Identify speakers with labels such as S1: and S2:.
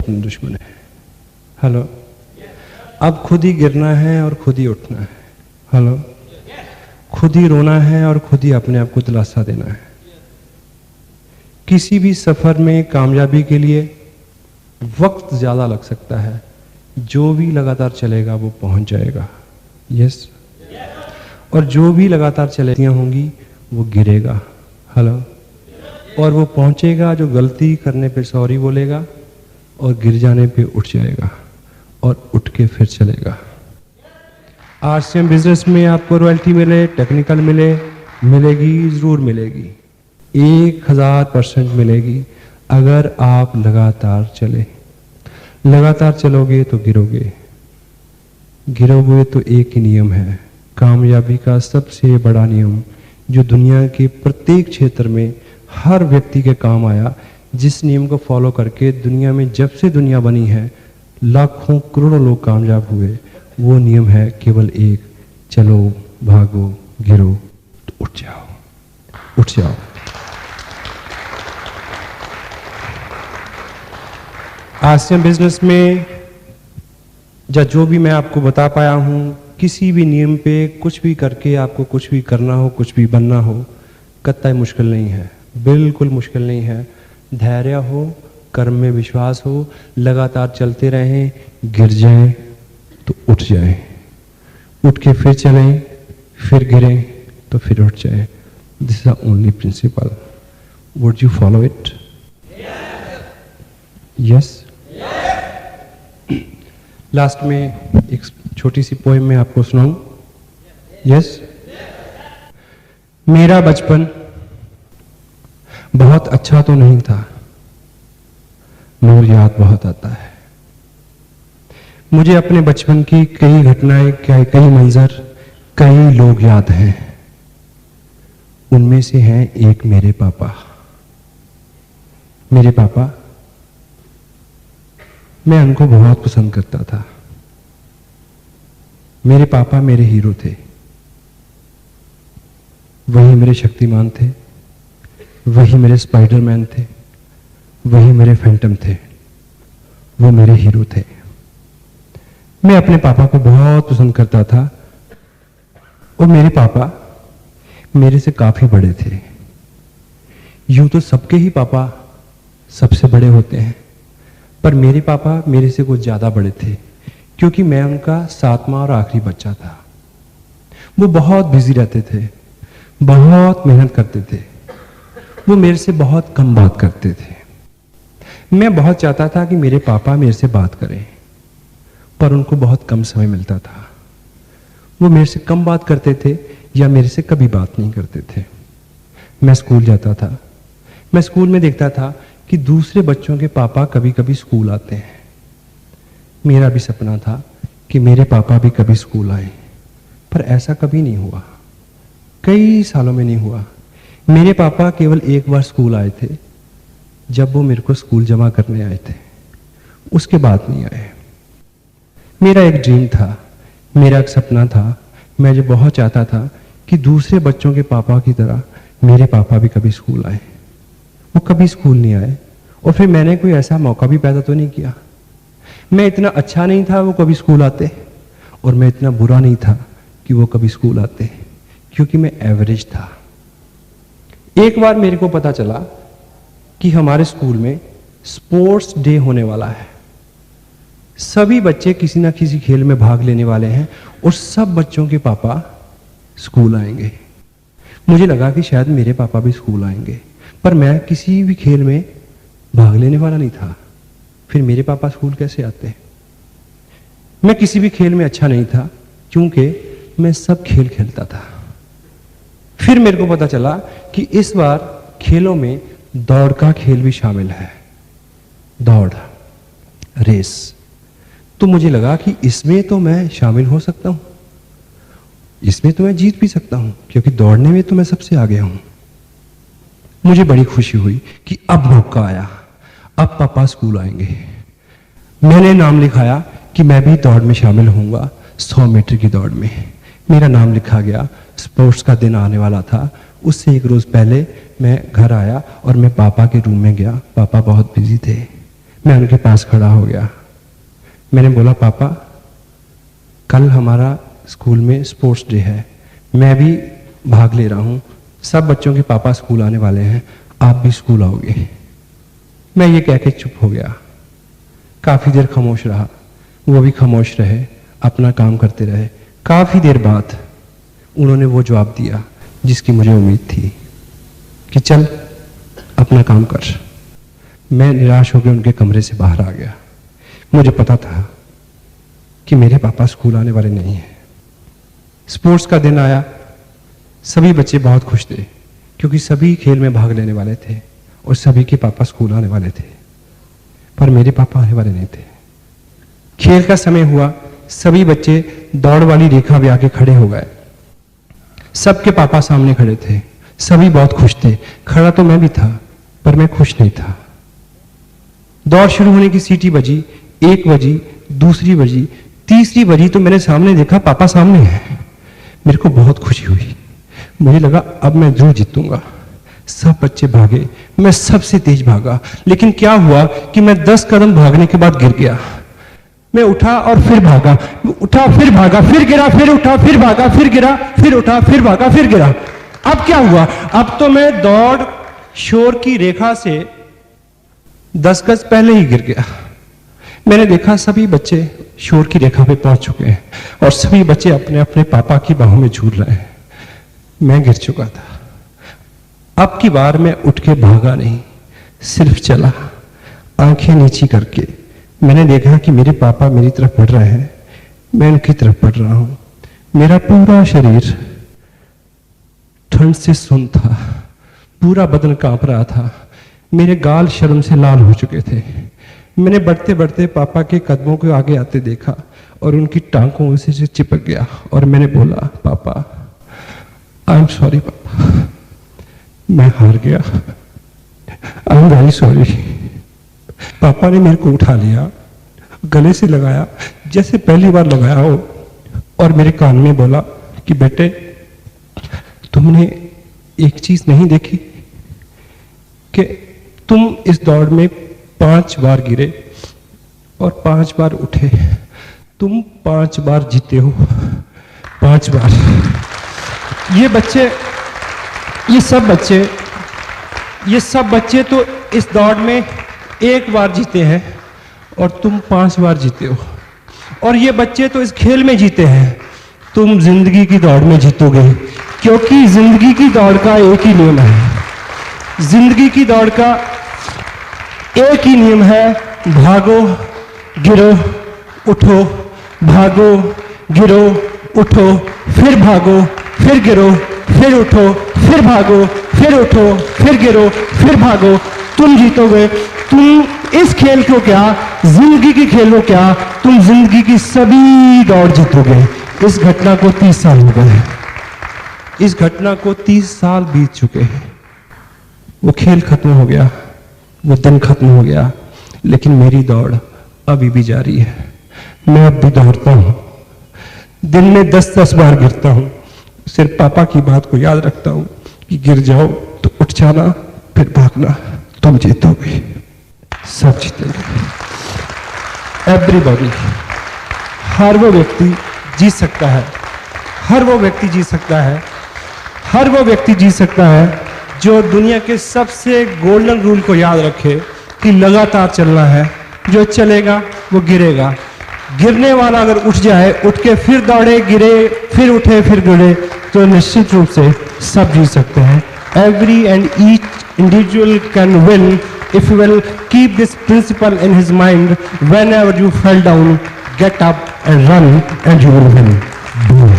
S1: अपने दुश्मन है। हेलो, अब खुद ही गिरना है और खुद ही उठना है। हेलो, खुद ही रोना है और खुद ही अपने आप को दिलासा देना है। किसी भी सफर में कामयाबी के लिए वक्त ज्यादा लग सकता है, जो भी लगातार चलेगा वो पहुंच जाएगा। यस। और जो भी लगातार चलेतियां होंगी वो गिरेगा। हेलो, और वो पहुंचेगा जो गलती करने पे सॉरी बोलेगा और गिर जाने पे उठ जाएगा और उठ के फिर चलेगा। आरसीएम बिजनेस में आपको रॉयल्टी मिले, टेक्निकल मिले, मिलेगी, जरूर मिलेगी, 1000% मिलेगी अगर आप लगातार चले। लगातार चलोगे तो गिरोगे, गिरोगे तो एक ही नियम है, कामयाबी का सबसे बड़ा नियम जो दुनिया के प्रत्येक क्षेत्र में हर व्यक्ति के काम आया, जिस नियम को फॉलो करके दुनिया में जब से दुनिया बनी है लाखों करोड़ों लोग कामयाब हुए, वो नियम है केवल एक, चलो, भागो, गिरो तो उठ जाओ, उठ जाओ। आरसीएम बिजनेस में जो भी मैं आपको बता पाया हूं, किसी भी नियम पे कुछ भी करके आपको कुछ भी करना हो, कुछ भी बनना हो, कतई मुश्किल नहीं है, बिल्कुल मुश्किल नहीं है। धैर्य हो, कर्म में विश्वास हो, लगातार चलते रहें, गिर जाएं तो उठ जाएं, उठ के फिर चलें, फिर गिरें तो फिर उठ जाएं। This is the only principle. Would you follow it? Yes. Last में एक छोटी सी पोएम मैं आपको सुनाऊं। यस। मेरा बचपन बहुत अच्छा तो नहीं था, मगर याद बहुत आता है। मुझे अपने बचपन की कई घटनाएं, कई मंजर, कई लोग याद हैं। उनमें से हैं एक मेरे पापा। मेरे पापा, मैं उनको बहुत पसंद करता था। मेरे पापा मेरे हीरो थे, वही मेरे शक्तिमान थे, वही मेरे स्पाइडरमैन थे, वही मेरे फैंटम थे, वो मेरे हीरो थे। मैं अपने पापा को बहुत पसंद करता था और मेरे पापा मेरे से काफी बड़े थे। यूं तो सबके ही पापा सबसे बड़े होते हैं, पर मेरे पापा मेरे से कुछ ज्यादा बड़े थे, क्योंकि मैं उनका 7वां और आखिरी बच्चा था। वो बहुत बिजी रहते थे, बहुत मेहनत करते थे, वो मेरे से बहुत कम बात करते थे। मैं बहुत चाहता था कि मेरे पापा मेरे से बात करें, पर उनको बहुत कम समय मिलता था। वो मेरे से कम बात करते थे या मेरे से कभी बात नहीं करते थे। मैं स्कूल जाता था, मैं स्कूल में देखता था कि दूसरे बच्चों के पापा कभी कभी स्कूल आते हैं। मेरा भी सपना था कि मेरे पापा भी कभी स्कूल आए, पर ऐसा कभी नहीं हुआ, कई सालों में नहीं हुआ। मेरे पापा केवल एक बार स्कूल आए थे, जब वो मेरे को स्कूल जमा करने आए थे, उसके बाद नहीं आए। मेरा एक ड्रीम था, मेरा एक सपना था, मैं जो बहुत चाहता था कि दूसरे बच्चों के पापा की तरह मेरे पापा भी कभी स्कूल आए। वो कभी स्कूल नहीं आए, और फिर मैंने कोई ऐसा मौका भी पैदा तो नहीं किया। मैं इतना अच्छा नहीं था वो कभी स्कूल आते, और मैं इतना बुरा नहीं था कि वो कभी स्कूल आते, क्योंकि मैं एवरेज था। एक बार मेरे को पता चला कि हमारे स्कूल में स्पोर्ट्स डे होने वाला है। सभी बच्चे किसी ना किसी खेल में भाग लेने वाले हैं और सब बच्चों के पापा स्कूल आएंगे। मुझे लगा कि शायद मेरे पापा भी स्कूल आएंगे, पर मैं किसी भी खेल में भाग लेने वाला नहीं था। फिर मेरे पापा स्कूल कैसे आते? मैं किसी भी खेल में अच्छा नहीं था, क्योंकि मैं सब खेल खेलता था। फिर मेरे को पता चला कि इस बार खेलों में दौड़ का खेल भी शामिल है, दौड़, रेस। तो मुझे लगा कि इसमें तो मैं शामिल हो सकता हूं, इसमें तो मैं जीत भी सकता हूं, क्योंकि दौड़ने में तो मैं सबसे आगे हूं। मुझे बड़ी खुशी हुई कि अब मौका आया, अब पापा स्कूल आएंगे। मैंने नाम लिखाया कि मैं भी दौड़ में शामिल होऊंगा, 100 मीटर की दौड़ में। मेरा नाम लिखा गया, स्पोर्ट्स का दिन आने वाला था। उससे एक रोज पहले मैं घर आया और मैं पापा के रूम में गया। पापा बहुत बिजी थे। मैं उनके पास खड़ा हो गया। मैंने बोला, पापा कल हमारा स्कूल में स्पोर्ट्स डे है, मैं भी भाग ले रहा हूं, सब बच्चों के पापा स्कूल आने वाले हैं, आप भी स्कूल आओगे। मैं ये कह के चुप हो गया। काफी देर खामोश रहा, वो भी खामोश रहे, अपना काम करते रहे। काफी देर बाद उन्होंने वो जवाब दिया जिसकी मुझे उम्मीद थी कि चल अपना काम कर। मैं निराश होकर उनके कमरे से बाहर आ गया। मुझे पता था कि मेरे पापा स्कूल आने वाले नहीं हैं। स्पोर्ट्स का दिन आया, सभी बच्चे बहुत खुश थे क्योंकि सभी खेल में भाग लेने वाले थे और सभी के पापा स्कूल आने वाले थे, पर मेरे पापा आने वाले नहीं थे। खेल का समय हुआ, सभी बच्चे दौड़ वाली रेखा पे आके खड़े हो गए। सबके पापा सामने खड़े थे, सभी बहुत खुश थे। खड़ा तो मैं भी था, पर मैं खुश नहीं था। दौड़ शुरू होने की सीटी बजी, 1 बजी, दूसरी बजी, तीसरी बजी तो मैंने सामने देखा पापा सामने हैं। मेरे को बहुत खुशी हुई। मुझे लगा अब मैं जरूर जीतूंगा। सब बच्चे भागे, मैं सबसे तेज भागा, लेकिन क्या हुआ कि मैं 10 कदम भागने के बाद गिर गया। मैं उठा और फिर भागा, उठा फिर भागा, फिर गिरा, फिर उठा, फिर भागा, फिर गिरा, फिर उठा, फिर भागा, फिर गिरा। अब क्या हुआ? अब तो मैं दौड़ शोर की रेखा से 10 गज पहले ही गिर गया। मैंने देखा सभी बच्चे शोर की रेखा पे पहुंच चुके हैं और सभी बच्चे अपने अपने पापा की बाहों में झूल रहे हैं। मैं गिर चुका था। अब की बार मैं उठ के भागा नहीं, सिर्फ चला, आंखें नीची करके। मैंने देखा कि मेरे पापा मेरी तरफ बढ़ रहे हैं, मैं उनकी तरफ बढ़ रहा हूं। मेरा पूरा शरीर ठंड से सुन्न था, पूरा बदन कांप रहा था, मेरे गाल शर्म से लाल हो चुके थे। मैंने बढ़ते बढ़ते पापा के कदमों को आगे आते देखा और उनकी टांगों से चिपक गया और मैंने बोला, पापा आई एम सॉरी पापा, मैं हार गया, आई एम वेरी सॉरी। पापा ने मेरे को उठा लिया, गले से लगाया जैसे पहली बार लगाया हो और मेरे कान में बोला कि बेटे तुमने एक चीज नहीं देखी कि तुम इस दौड़ में 5 बार गिरे और 5 बार उठे, तुम 5 बार जीते हो, 5 बार। ये सब बच्चे तो इस दौड़ में 1 बार जीते हैं और तुम 5 बार जीते हो। और ये बच्चे तो इस खेल में जीते हैं, तुम जिंदगी की दौड़ में जीतोगे, क्योंकि जिंदगी की दौड़ का एक ही नियम है। जिंदगी की दौड़ का एक ही नियम है, भागो गिरो उठो, भागो गिरो उठो, फिर भागो, फिर गिरो, फिर उठो, फिर भागो, फिर उठो, फिर गिरो, फिर भागो। तुम जीतोगे। तुम इस खेल को क्या, जिंदगी की खेल को क्या, तुम जिंदगी की सभी दौड़ जीतोगे। इस घटना को 30 साल हो गए, इस घटना को 30 साल बीत चुके हैं। वो खेल खत्म हो गया, वो दिन खत्म हो गया, लेकिन मेरी दौड़ अभी भी जारी है। मैं अब भी दौड़ता हूं, दिन में 10-10 बार गिरता हूं, सिर्फ पापा की बात को याद रखता हूं कि गिर जाओ तो उठ जाना, फिर भागना, तुम जीतोगे, सब जीतेंगे। एवरीबॉडी, हर वो व्यक्ति जीत सकता है, हर वो व्यक्ति जीत सकता है, हर वो व्यक्ति जीत सकता है जो दुनिया के सबसे गोल्डन रूल को याद रखे कि लगातार चलना है। जो चलेगा वो गिरेगा। गिरने वाला अगर उठ जाए, उठ के फिर दौड़े, गिरे, फिर उठे, फिर गिरे, तो निश्चित रूप से सब जीत सकते हैं। Every and each individual can win if you will keep this principle in his mind. Whenever you fall down, get up and run and you will win. Boom.